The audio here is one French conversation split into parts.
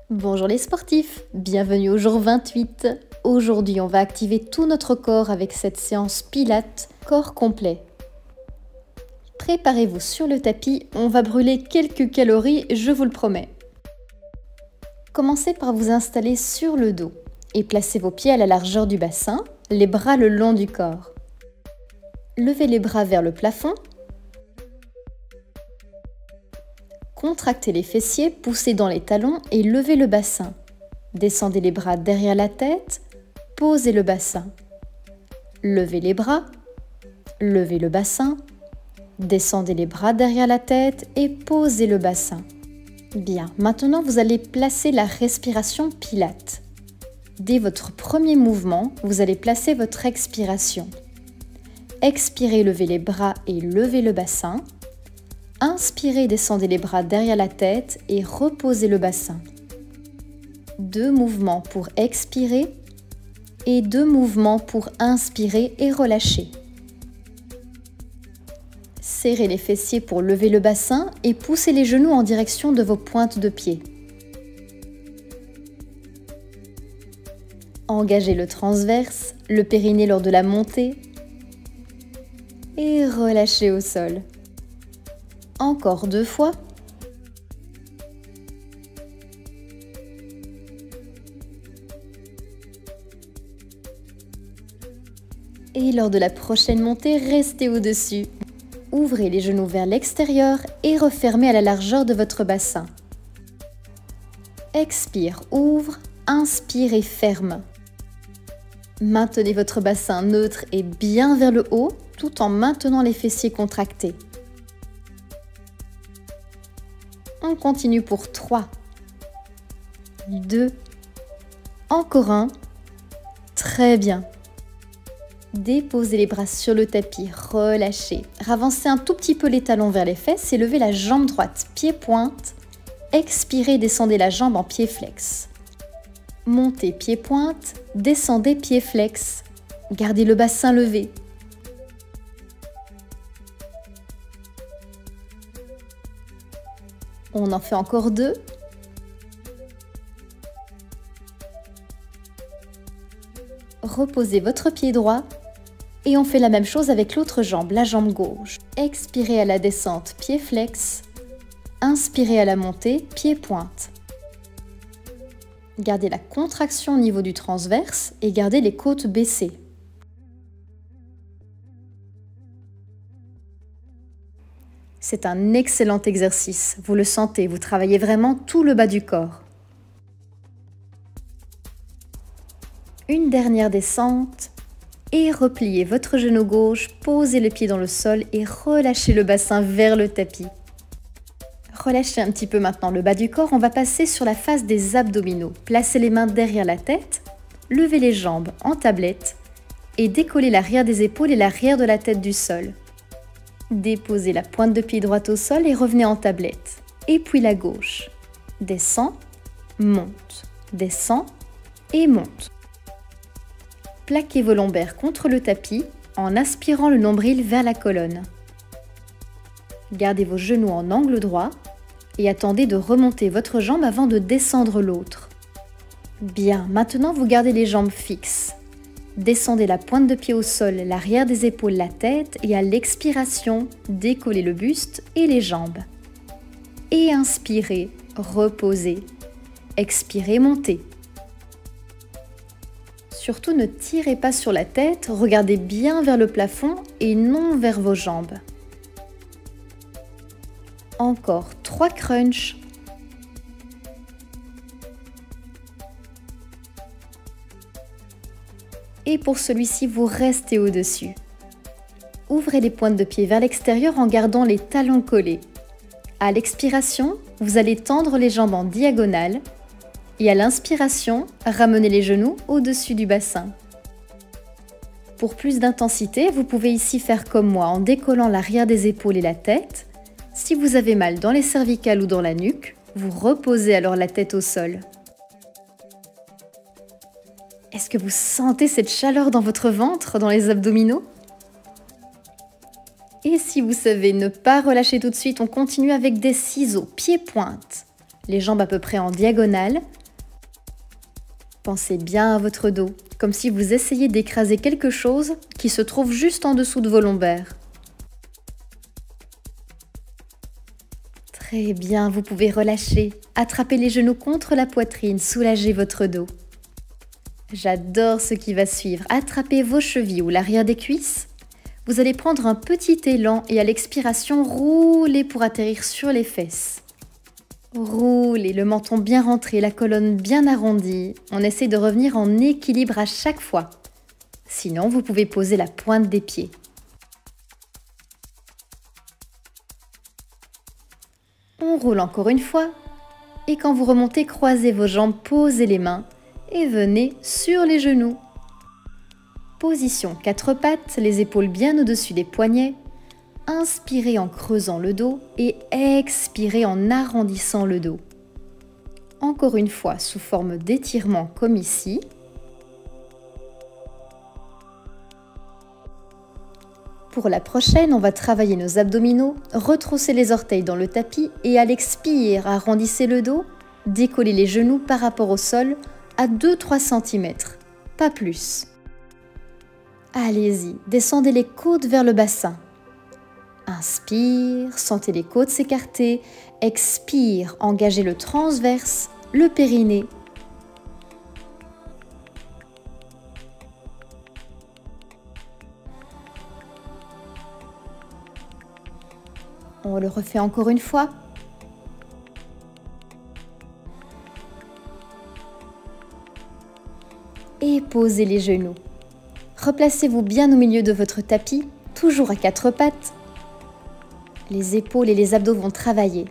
Bonjour les sportifs, bienvenue au jour 28. Aujourd'hui, on va activer tout notre corps avec cette séance Pilates, corps complet. Préparez-vous sur le tapis, on va brûler quelques calories, je vous le promets. Commencez par vous installer sur le dos et placez vos pieds à la largeur du bassin, les bras le long du corps. Levez les bras vers le plafond. Contractez les fessiers, poussez dans les talons et levez le bassin. Descendez les bras derrière la tête, posez le bassin. Levez les bras, levez le bassin, descendez les bras derrière la tête et posez le bassin. Bien, maintenant vous allez placer la respiration Pilates. Dès votre premier mouvement, vous allez placer votre expiration. Expirez, levez les bras et levez le bassin. Inspirez, descendez les bras derrière la tête et reposez le bassin. 2 mouvements pour expirer et 2 mouvements pour inspirer et relâcher. Serrez les fessiers pour lever le bassin et poussez les genoux en direction de vos pointes de pied. Engagez le transverse, le périnée lors de la montée et relâchez au sol. Encore 2 fois. Et lors de la prochaine montée, restez au-dessus. Ouvrez les genoux vers l'extérieur et refermez à la largeur de votre bassin. Expire, ouvre, inspire et ferme. Maintenez votre bassin neutre et bien vers le haut, tout en maintenant les fessiers contractés. On continue pour 3, 2, encore 1. Très bien. Déposez les bras sur le tapis, relâchez. Ravancez un tout petit peu les talons vers les fesses et levez la jambe droite, pied pointe. Expirez, descendez la jambe en pied flex. Montez pied pointe, descendez pied flex. Gardez le bassin levé. On en fait encore 2. Reposez votre pied droit et on fait la même chose avec l'autre jambe, la jambe gauche. Expirez à la descente, pied flex. Inspirez à la montée, pied pointe. Gardez la contraction au niveau du transverse et gardez les côtes baissées. C'est un excellent exercice, vous le sentez, vous travaillez vraiment tout le bas du corps. Une dernière descente et repliez votre genou gauche, posez le pied dans le sol et relâchez le bassin vers le tapis. Relâchez un petit peu maintenant le bas du corps, on va passer sur la face des abdominaux. Placez les mains derrière la tête, levez les jambes en tablette et décollez l'arrière des épaules et l'arrière de la tête du sol. Déposez la pointe de pied droite au sol et revenez en tablette. Et puis la gauche. Descend, monte, descend et monte. Plaquez vos lombaires contre le tapis en aspirant le nombril vers la colonne. Gardez vos genoux en angle droit et attendez de remonter votre jambe avant de descendre l'autre. Bien, maintenant vous gardez les jambes fixes. Descendez la pointe de pied au sol, l'arrière des épaules, la tête et à l'expiration, décollez le buste et les jambes. Et inspirez, reposez. Expirez, montez. Surtout ne tirez pas sur la tête, regardez bien vers le plafond et non vers vos jambes. Encore 3 crunchs. Et pour celui-ci, vous restez au-dessus. Ouvrez les pointes de pied vers l'extérieur en gardant les talons collés. À l'expiration, vous allez tendre les jambes en diagonale et à l'inspiration, ramenez les genoux au-dessus du bassin. Pour plus d'intensité, vous pouvez ici faire comme moi en décollant l'arrière des épaules et la tête. Si vous avez mal dans les cervicales ou dans la nuque, vous reposez alors la tête au sol. Est-ce que vous sentez cette chaleur dans votre ventre, dans les abdominaux? Et si vous savez ne pas relâcher tout de suite, on continue avec des ciseaux, pieds-pointe. Les jambes à peu près en diagonale, Pensez bien à votre dos, comme si vous essayiez d'écraser quelque chose qui se trouve juste en dessous de vos lombaires. Très bien, vous pouvez relâcher. Attrapez les genoux contre la poitrine, soulagez votre dos. J'adore ce qui va suivre. Attrapez vos chevilles ou l'arrière des cuisses. Vous allez prendre un petit élan et à l'expiration, roulez pour atterrir sur les fesses. Roulez, le menton bien rentré, la colonne bien arrondie. On essaie de revenir en équilibre à chaque fois. Sinon, vous pouvez poser la pointe des pieds. On roule encore une fois. Et quand vous remontez, croisez vos jambes, posez les mains et venez sur les genoux. Position 4 pattes, les épaules bien au-dessus des poignets. Inspirez en creusant le dos et expirez en arrondissant le dos. Encore une fois, sous forme d'étirement comme ici. Pour la prochaine, on va travailler nos abdominaux, retrousser les orteils dans le tapis et à l'expire, arrondissez le dos, décollez les genoux par rapport au sol à 2-3 cm, pas plus. Allez-y, descendez les côtes vers le bassin. Inspire, sentez les côtes s'écarter. Expire, engagez le transverse, le périnée. On le refait encore une fois. Et posez les genoux. Replacez-vous bien au milieu de votre tapis, toujours à 4 pattes. Les épaules et les abdos vont travailler.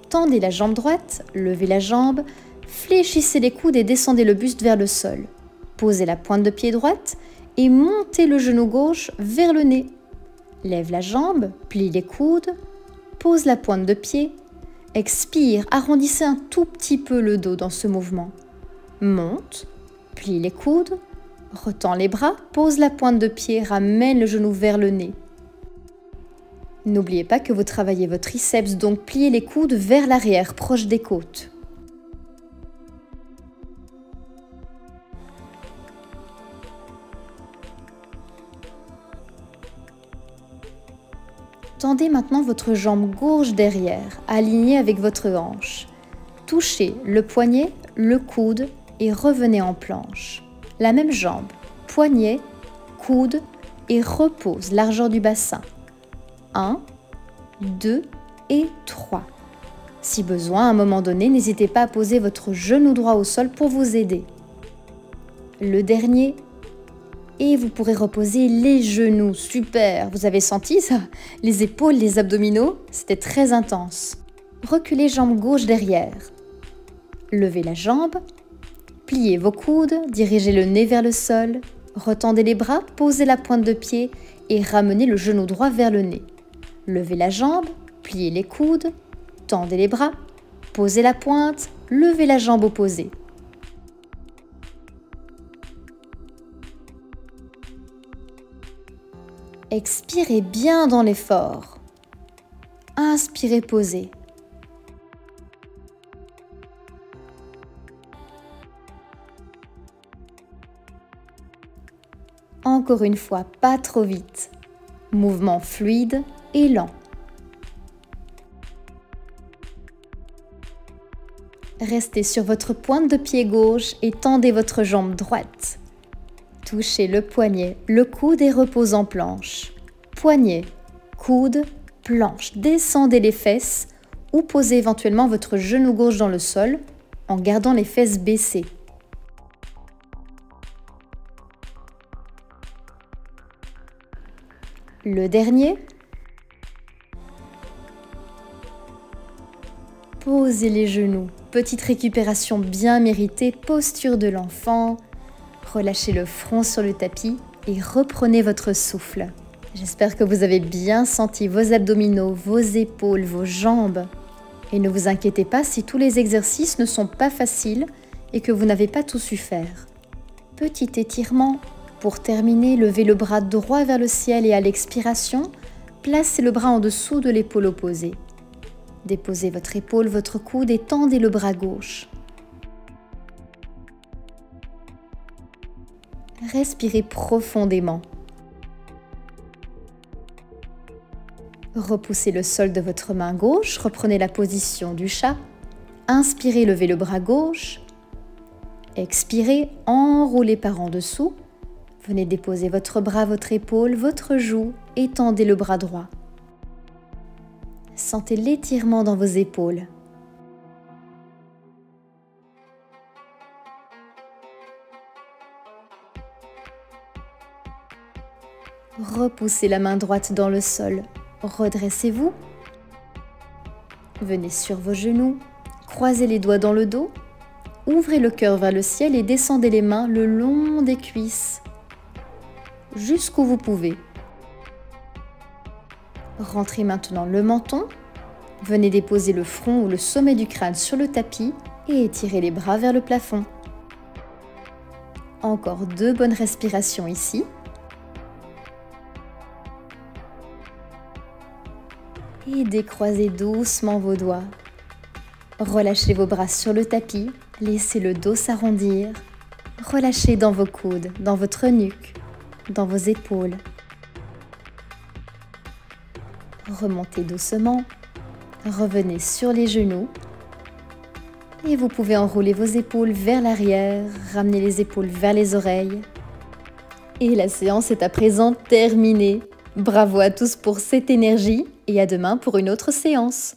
Tendez la jambe droite, levez la jambe, fléchissez les coudes et descendez le buste vers le sol. Posez la pointe de pied droite et montez le genou gauche vers le nez. Lève la jambe, plie les coudes, pose la pointe de pied. Expire, arrondissez un tout petit peu le dos dans ce mouvement. Monte, plie les coudes, retends les bras, pose la pointe de pied, ramène le genou vers le nez. N'oubliez pas que vous travaillez vos triceps, donc pliez les coudes vers l'arrière, proche des côtes. Tendez maintenant votre jambe gauche derrière, alignée avec votre hanche. Touchez le poignet, le coude et revenez en planche. La même jambe, poignet, coude et repose, largeur du bassin. 1, 2 et 3. Si besoin, à un moment donné, n'hésitez pas à poser votre genou droit au sol pour vous aider. Le dernier, et vous pourrez reposer les genoux. Super, vous avez senti ça? Les épaules, les abdominaux, c'était très intense. Reculez jambe gauche derrière. Levez la jambe, pliez vos coudes, dirigez le nez vers le sol, retendez les bras, posez la pointe de pied et ramenez le genou droit vers le nez. Levez la jambe, pliez les coudes, tendez les bras, posez la pointe, levez la jambe opposée. Expirez bien dans l'effort. Inspirez, posez. Encore une fois, pas trop vite. Mouvement fluide et lent. Restez sur votre pointe de pied gauche et tendez votre jambe droite. Touchez le poignet, le coude et repose en planche. Poignet, coude, planche. Descendez les fesses ou posez éventuellement votre genou gauche dans le sol en gardant les fesses baissées. Le dernier. Posez les genoux. Petite récupération bien méritée, posture de l'enfant. Relâchez le front sur le tapis et reprenez votre souffle. J'espère que vous avez bien senti vos abdominaux, vos épaules, vos jambes. Et ne vous inquiétez pas si tous les exercices ne sont pas faciles et que vous n'avez pas tout su faire. Petit étirement. Pour terminer, levez le bras droit vers le ciel et à l'expiration, placez le bras en dessous de l'épaule opposée. Déposez votre épaule, votre coude et tendez le bras gauche. Respirez profondément. Repoussez le sol de votre main gauche, reprenez la position du chat. Inspirez, levez le bras gauche. Expirez, enroulez par en dessous. Venez déposer votre bras, votre épaule, votre joue, étendez le bras droit. Sentez l'étirement dans vos épaules. Repoussez la main droite dans le sol. Redressez-vous. Venez sur vos genoux, croisez les doigts dans le dos, ouvrez le cœur vers le ciel et descendez les mains le long des cuisses, jusqu'où vous pouvez. Rentrez maintenant le menton, venez déposer le front ou le sommet du crâne sur le tapis et étirez les bras vers le plafond. Encore 2 bonnes respirations ici. Et décroisez doucement vos doigts. Relâchez vos bras sur le tapis, laissez le dos s'arrondir. Relâchez dans vos coudes, dans votre nuque, dans vos épaules. Remontez doucement, revenez sur les genoux. Et vous pouvez enrouler vos épaules vers l'arrière, ramener les épaules vers les oreilles. Et la séance est à présent terminée. Bravo à tous pour cette énergie et à demain pour une autre séance.